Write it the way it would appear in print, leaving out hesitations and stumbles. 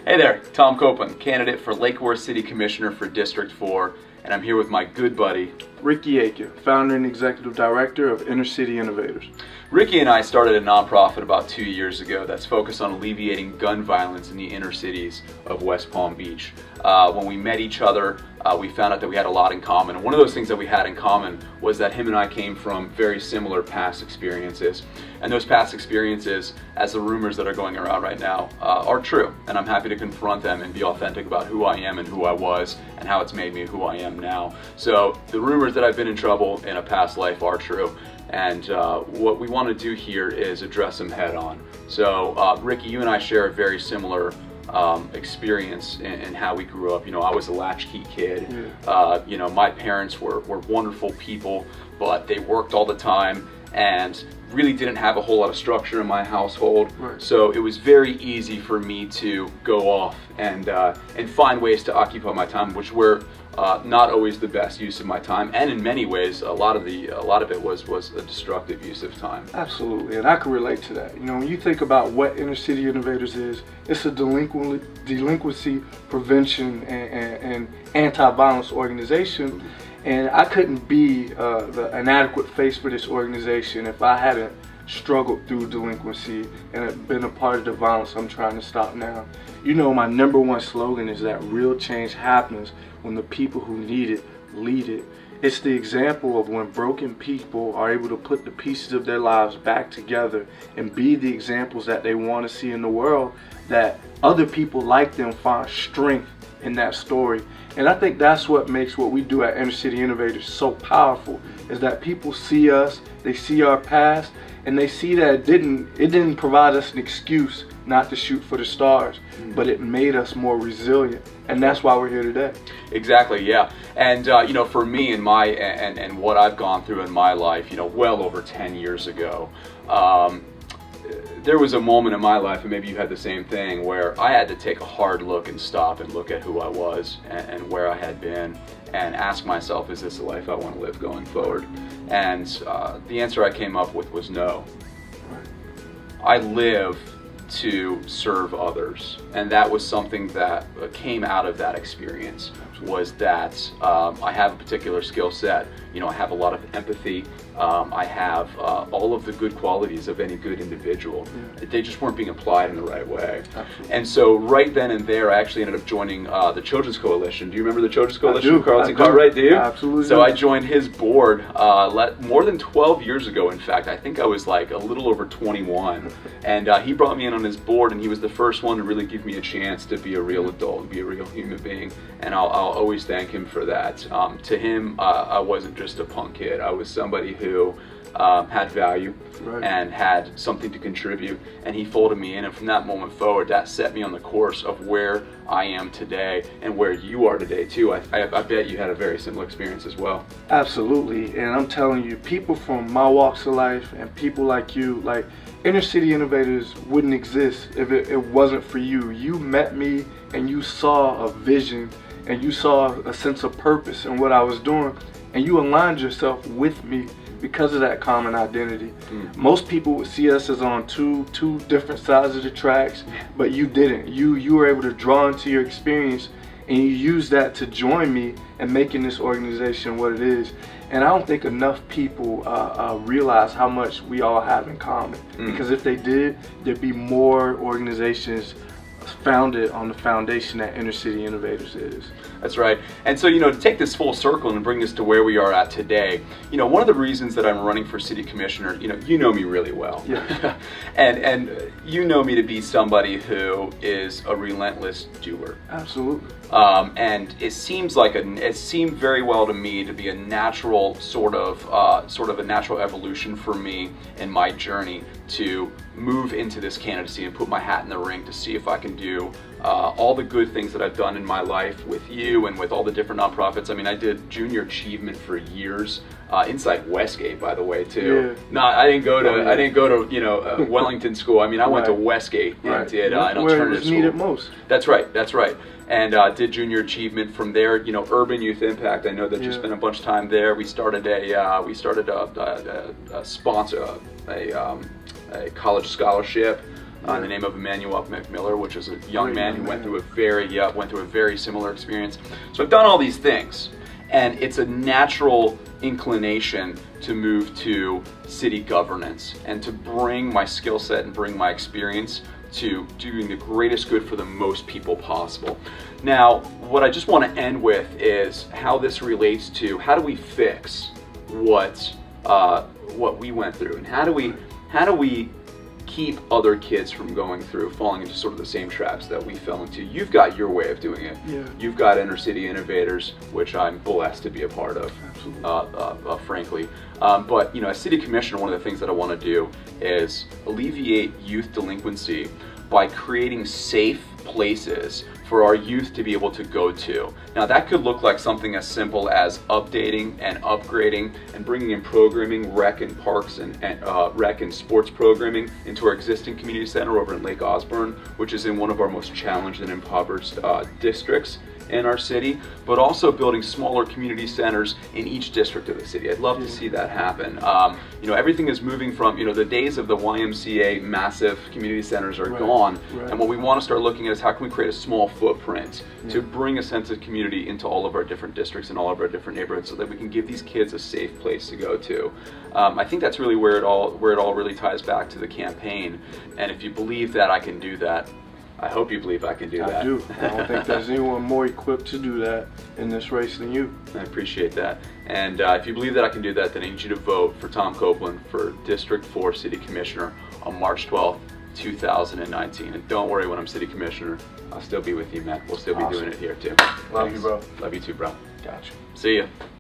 Hey there, Tom Copeland, candidate for Lake Worth City Commissioner for District 4, and I'm here with my good buddy, Ricky Aiken, founder and executive director of Inner City Innovators. Ricky and I started a nonprofit about 2 years ago that's focused on alleviating gun violence in the inner cities of West Palm Beach. When we met each other, we found out that we had a lot in common. And one of those things that we had in common was that him and I came from very similar past experiences. And those past experiences, as the rumors that are going around right now, are true. And I'm happy to confront them and be authentic about who I am and who I was and how it's made me who I am now. So the rumors that I've been in trouble in a past life are true. And what we want to do here is address them head on. So Ricky, you and I share a very similar experience in how we grew up. You know, I was a latchkey kid. You know, my parents were wonderful people, but they worked all the time and really didn't have a whole lot of structure in my household. Right. So it was very easy for me to go off and find ways to occupy my time, which were not always the best use of my time, and in many ways, a lot of it was a destructive use of time. Absolutely, and I can relate to that. You know, when you think about what Inner City Innovators is, it's a delinquency prevention and anti-violence organization. And I couldn't be an adequate face for this organization if I hadn't struggled through delinquency and have been a part of the violence I'm trying to stop now. You know, my number one slogan is that real change happens when the people who need it lead it. It's the example of when broken people are able to put the pieces of their lives back together and be the examples that they want to see in the world, that other people like them find strength in that story. And I think that's what makes what we do at Inner City Innovators so powerful, is that people see us, they see our past, and they see that it didn't provide us an excuse not to shoot for the stars, but it made us more resilient. And that's why we're here today. Exactly, yeah. And you know, for me and and what I've gone through in my life, you know, well over 10 years ago, there was a moment in my life, and maybe you had the same thing, where I had to take a hard look and stop and look at who I was and where I had been and ask myself, is this the life I want to live going forward? And the answer I came up with was no. I live to serve others, and that was something that came out of that experience, was that I have a particular skill set. You know, I have a lot of empathy. I have all of the good qualities of any good individual. They just weren't being applied in the right way. Absolutely. And so right then and there, I actually ended up joining the Children's Coalition. Do you remember the Children's Coalition? I do. Carlton Cartwright, do you? Absolutely. So I joined his board more than 12 years ago, in fact. I think I was like a little over 21. And he brought me in on his board, and he was the first one to really give me a chance to be a real adult, and be a real human being. And I'll always thank him for that. To him, I wasn't just a punk kid. I was somebody who had value and had something to contribute, and he folded me in, and from that moment forward, that set me on the course of where I am today and where you are today too. I bet you had a very similar experience as well. Absolutely, and I'm telling you, people from my walks of life and people like you, like Inner City Innovators wouldn't exist if it wasn't for you. You met me and you saw a vision and you saw a sense of purpose in what I was doing, and you aligned yourself with me because of that common identity. Most people would see us as on two different sides of the tracks, but you didn't. You were able to draw into your experience, and you used that to join me in making this organization what it is. And I don't think enough people realize how much we all have in common. Because if they did, there'd be more organizations founded on the foundation that Inner City Innovators is. That's right. And so, you know, to take this full circle and bring this to where we are at today, you know, one of the reasons that I'm running for city commissioner, you know me really well. Yeah. and you know me to be somebody who is a relentless doer. Absolutely. And it seemed very well to me to be a natural sort of a natural evolution for me in my journey to move into this candidacy and put my hat in the ring to see if I can do all the good things that I've done in my life with you and with all the different nonprofits. I mean, I did junior achievement for years inside Westgate, by the way, too. Yeah. No, I didn't go to you know Wellington School. I mean, I went to Westgate and did an alternative school. Needed most. That's right. And did junior achievement from there. You know, Urban Youth Impact. I know that you spent a bunch of time there. We started a sponsor a college scholarship in the name of Emmanuel McMiller, which is a young man who went through a very similar experience. So I've done all these things, and it's a natural inclination to move to city governance and to bring my skill set and bring my experience to doing the greatest good for the most people possible. Now, what I just want to end with is how this relates to how do we fix what we went through, and how do we keep other kids from falling into sort of the same traps that we fell into. You've got your way of doing it. Yeah. You've got Inner City Innovators, which I'm blessed to be a part of. Absolutely. Frankly. But as city commissioner, one of the things that I want to do is alleviate youth delinquency by creating safe places for our youth to be able to go to. Now that could look like something as simple as updating and upgrading and bringing in programming, rec and parks and rec and sports programming into our existing community center over in Lake Osborne, which is in one of our most challenged and impoverished districts in our city, but also building smaller community centers in each district of the city. I'd love to see that happen. Everything is moving from, the days of the YMCA massive community centers are gone. Right. And what we want to start looking at is how can we create a small footprint to bring a sense of community into all of our different districts and all of our different neighborhoods so that we can give these kids a safe place to go to. I think that's really where it all really ties back to the campaign. And if you believe that I can do that, I hope you believe I can do that. I do. I don't think there's anyone more equipped to do that in this race than you. I appreciate that. And if you believe that I can do that, then I need you to vote for Tom Copeland for District 4 City Commissioner on March 12th, 2019. And don't worry, when I'm City Commissioner, I'll still be with you, man. We'll still be doing it here too. Love you, bro. Love you too, bro. Gotcha. See ya.